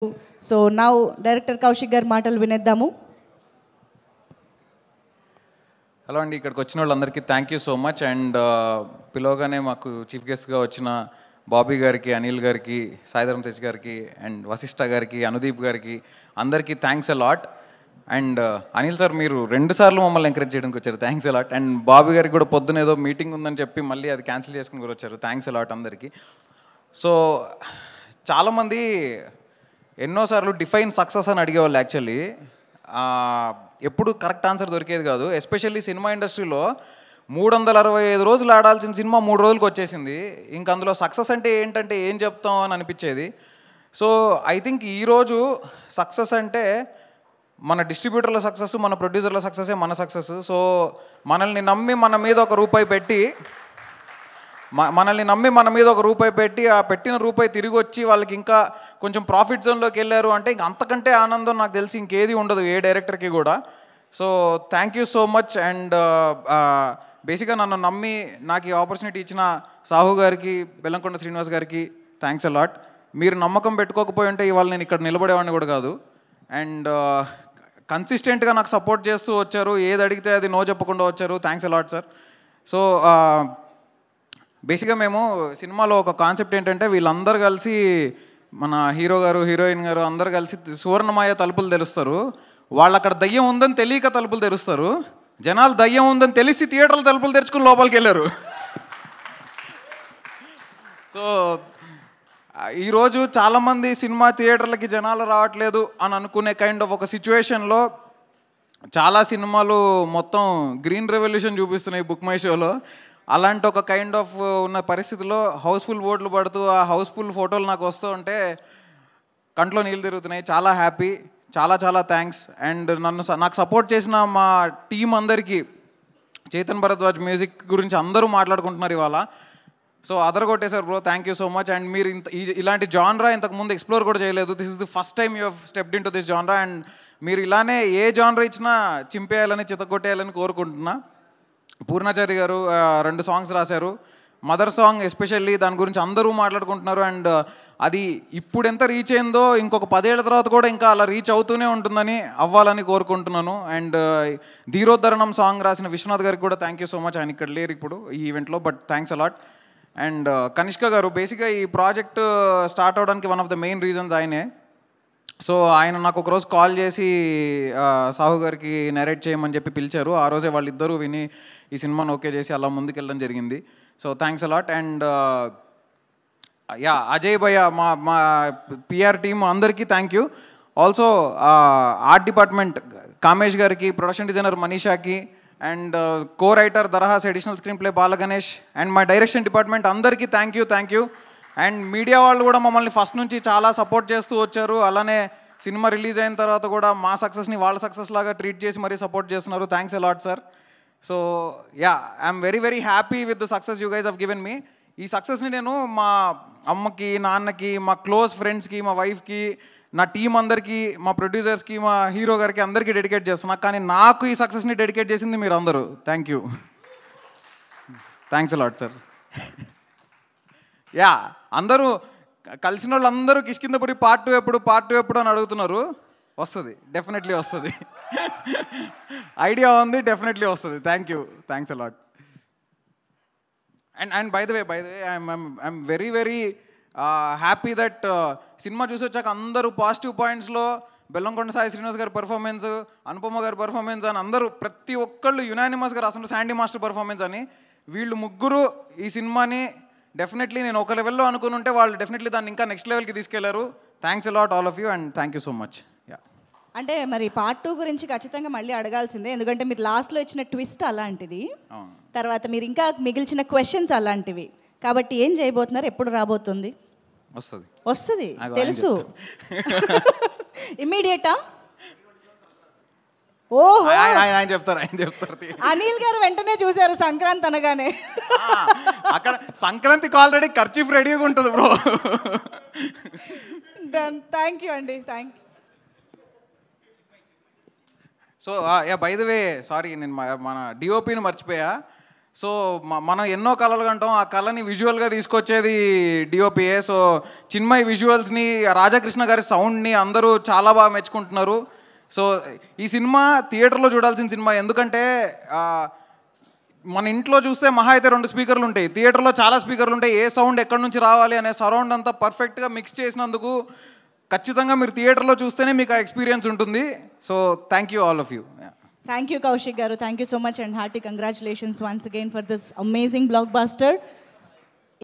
So now director Kaushik గారి మాటలు వినేద్దాము. Hello అండి, ఇక్కడికి వచ్చిన వాళ్ళందరికీ thank you so much. And పిలవగానే మాకు చీఫ్ గెస్ట్గా వచ్చిన బాబీ గారికి, అనిల్ గారికి, సాయిధరం తేజ్ గారికి, అండ్ వశిష్ఠ గారికి, అనుదీప్ గారికి అందరికీ thanks a lot. And Anil sir, మీరు 2 సార్లు మమ్మల్ని ఎంకరేజ్ చేయడానికి వచ్చారు, thanks a lot. And Bobby గారికి కూడా పొద్దున ఏదో మీటింగ్ ఉందని చెప్పి మళ్ళీ అది క్యాన్సిల్ చేసుకుని కూడా వచ్చారు, థ్యాంక్స్ అ లాట్ అందరికీ. సో చాలామంది ఎన్నోసార్లు డిఫైన్ సక్సెస్ అని అడిగేవాళ్ళు. యాక్చువల్లీ ఎప్పుడు కరెక్ట్ ఆన్సర్ దొరికేది కాదు. ఎస్పెషల్లీ సినిమా ఇండస్ట్రీలో 365 రోజులు ఆడాల్సిన సినిమా 3 రోజులకు వచ్చేసింది. ఇంక అందులో సక్సెస్ అంటే ఏంటంటే ఏం చెప్తాం అని అనిపించేది. సో ఐ థింక్ ఈరోజు సక్సెస్ అంటే మన డిస్ట్రిబ్యూటర్ల సక్సెస్, మన ప్రొడ్యూసర్ల సక్సెసే మన సక్సెస్. సో మనల్ని నమ్మి మన మీద ఒక రూపాయి పెట్టి ఆ పెట్టిన రూపాయి తిరిగి వచ్చి వాళ్ళకి ఇంకా కొంచెం ప్రాఫిట్ జోన్లోకి వెళ్ళారు అంటే ఇంక అంతకంటే ఆనందం నాకు తెలిసి ఇంకేది ఉండదు ఏ డైరెక్టర్కి కూడా. So thank you so much. And బేసిక్గా నన్ను నమ్మి నాకు ఈ ఆపర్చునిటీ ఇచ్చిన సాహు గారికి, బెల్లంకొండ శ్రీనివాస్ గారికి థ్యాంక్స్ అ లాట్. మీరు నమ్మకం పెట్టుకోకపోయి ఉంటే ఇవాళ నేను ఇక్కడ నిలబడేవాడిని కూడా కాదు. అండ్ కన్సిస్టెంట్గా నాకు సపోర్ట్ చేస్తూ వచ్చారు, ఏది అడిగితే అది నో చెప్పకుండా వచ్చారు, thanks a lot sir. So బేసిక్గా మేము సినిమాలో ఒక కాన్సెప్ట్ ఏంటంటే వీళ్ళందరూ కలిసి, మన హీరో గారు, హీరోయిన్ గారు అందరు కలిసి సువర్ణమాయ తలుపులు తెరుస్తారు. వాళ్ళు అక్కడ దయ్యం ఉందని తెలియక తలుపులు తెరుస్తారు. జనాలు దయ్యం ఉందని తెలిసి థియేటర్లు తలుపులు తెరుచుకుని లోపలికి వెళ్ళారు. సో ఈరోజు చాలామంది సినిమా థియేటర్లకి జనాలు రావట్లేదు అని అనుకునే కైండ్ ఆఫ్ ఒక సిచ్యువేషన్లో చాలా సినిమాలు మొత్తం గ్రీన్ రెవల్యూషన్ చూపిస్తున్నాయి బుక్ మై షోలో. అలాంటి ఒక కైండ్ ఆఫ్ ఉన్న పరిస్థితిలో హౌస్ఫుల్ బోర్డులు పడుతూ ఆ హౌస్ఫుల్ ఫోటోలు నాకు వస్తూ ఉంటే కంట్లో నీళ్ళు తిరుగుతున్నాయి. చాలా హ్యాపీ, చాలా చాలా థ్యాంక్స్. అండ్ నాకు సపోర్ట్ చేసిన మా టీం అందరికీ, చేతన్ భరద్వాజ్ మ్యూజిక్ గురించి అందరూ మాట్లాడుకుంటున్నారు ఇవాళ. సో అదరగొట్టేశారు bro, thank you so much. And మీరు ఇలాంటి జాన్రా ఇంతకుముందు ఎక్స్ప్లోర్ కూడా చేయలేదు. This is the first time you have stepped into this genre. And మీరు ఇలానే ఏ జాన్రా ఇచ్చినా చింపేయాలని, చితగొట్టేయాలని కోరుకుంటున్నా. పూర్ణాచారి గారు 2 సాంగ్స్ రాశారు. మదర్ సాంగ్ ఎస్పెషల్లీ దాని గురించి అందరూ మాట్లాడుకుంటున్నారు. అండ్ అది ఇప్పుడు ఎంత రీచ్ అయిందో ఇంకొక 10 ఏళ్ల తర్వాత కూడా ఇంకా అలా రీచ్ అవుతూనే ఉంటుందని, అవ్వాలని కోరుకుంటున్నాను. అండ్ ధీరోద్ధరణం సాంగ్ రాసిన విశ్వనాథ్ గారికి కూడా థ్యాంక్ యూ సో మచ్. ఆయన ఇక్కడ లేరు ఇప్పుడు ఈ ఈవెంట్లో, but thanks a lot. And Kanishka గారు, బేసిక్గా ఈ ప్రాజెక్ట్ స్టార్ట్ అవడానికి one of the main reasons ఆయనే. సో ఆయన నాకు ఒకరోజు కాల్ చేసి సాహు గారికి నరేట్ చేయమని చెప్పి పిలిచారు. ఆ రోజే వాళ్ళిద్దరూ విని ఈ సినిమాను ఓకే చేసి అలా ముందుకెళ్ళడం జరిగింది. So thanks a lot. And yeah, Ajay భయ్య, మా పిఆర్ టీమ్ అందరికీ thank you. Also art department Kamesh గారికి, ప్రొడక్షన్ డిజైనర్ మనీషాకి, and co writer Darahas, additional screenplay Balaganesh, and మా డైరెక్షన్ డిపార్ట్మెంట్ అందరికీ థ్యాంక్ యూ. అండ్ మీడియా వాళ్ళు కూడా మమ్మల్ని ఫస్ట్ నుంచి చాలా సపోర్ట్ చేస్తూ వచ్చారు. అలానే సినిమా రిలీజ్ అయిన తర్వాత కూడా మా సక్సెస్ని వాళ్ళ సక్సెస్ లాగా ట్రీట్ చేసి మరీ సపోర్ట్ చేస్తున్నారు, thanks a lot sir. So yeah, I'm very very happy with the success you guys have given me. ఈ సక్సెస్ని నేను మా అమ్మకి, నాన్నకి, మా క్లోజ్ ఫ్రెండ్స్కి, మా వైఫ్కి, నా టీం అందరికీ, మా ప్రొడ్యూసర్స్కి, మా హీరో గారికి అందరికీ డెడికేట్ చేస్తున్నా. కానీ నాకు ఈ సక్సెస్ని డెడికేట్ చేసింది మీరు అందరూ, thank you. Thanks a lot sir. Yeah, అందరూ కలిసిన వాళ్ళు అందరూ కిష్కింధపురి పార్ట్ 2 ఎప్పుడు అని అడుగుతున్నారు. వస్తుంది, డెఫినెట్లీ వస్తుంది. ఐడియా ఉంది, డెఫినెట్లీ వస్తుంది. Thanks a lot. And by the way I'm very very happy that cinema చూసి వచ్చాక అందరూ పాజిటివ్ పాయింట్స్లో బెల్లంకొండ సాయి శ్రీనివాస్ గారి పర్ఫార్మెన్స్, అనుపమ గారి పర్ఫార్మెన్స్ అని అందరూ ప్రతి ఒక్కళ్ళు యునానిమస్గా రాస్తున్నారు, శాండీ మాస్టర్ పర్ఫార్మెన్స్ అని. వీళ్ళు ముగ్గురు ఈ సినిమాని డెఫినెట్లీ నేను ఒక లెవెల్లో అనుకుని ఉంటే వాళ్ళు డెఫినెట్లీ దాన్ని ఇంకా నెక్స్ట్ లెవెల్కి తీసుకెళ్లారు. Thanks a lot all of you, and thank you so much. Yeah, అంటే మరి పార్ట్ 2 గురించి ఖచ్చితంగా మళ్ళీ అడగాల్సిందే, ఎందుకంటే మీరు లాస్ట్లో ఇచ్చిన ట్విస్ట్ అలాంటిది, తర్వాత మీరు ఇంకా మిగిల్చిన క్వశ్చన్స్ అలాంటివి. కాబట్టి ఏం చేయబోతున్నారు, ఎప్పుడు రాబోతుంది? వస్తుంది తెలుసు. ఇమ్మీడియటా? ఓహో, ఆయన చెప్తారు. అనిల్ గారు వెంటనే చూశారు సంక్రాంతి అనగానే. అక్కడ సంక్రాంతికి ఆల్రెడీ ఖర్చీఫ్ రెడీగా ఉంటుంది బ్రో. థ్యాంక్ యూ అండి, thank you. So yeah, by the way sorry, నేను మన డిఓపిని మర్చిపోయా. సో మనం ఎన్నో కళలు కంటాం, ఆ కళని విజువల్గా తీసుకొచ్చేది డిఓపిఏ. సో చిన్మయ్ విజువల్స్ని, రాధాకృష్ణ గారి సౌండ్ని అందరూ చాలా బాగా మెచ్చుకుంటున్నారు. సో ఈ సినిమా థియేటర్లో చూడాల్సిన సినిమా. ఎందుకంటే మన ఇంట్లో చూస్తే మహా అయితే 2 స్పీకర్లు ఉంటాయి, థియేటర్లో చాలా స్పీకర్లు ఉంటాయి. ఏ సౌండ్ ఎక్కడి నుంచి రావాలి అనే సరౌండ్ అంతా పర్ఫెక్ట్గా మిక్స్ చేసినందుకు ఖచ్చితంగా మీరు థియేటర్లో చూస్తేనే మీకు ఆ ఎక్స్పీరియన్స్ ఉంటుంది. So thank you all of you. Thank you, Kaushik Garu. Thank you so much and hearty congratulations once again for this amazing blockbuster.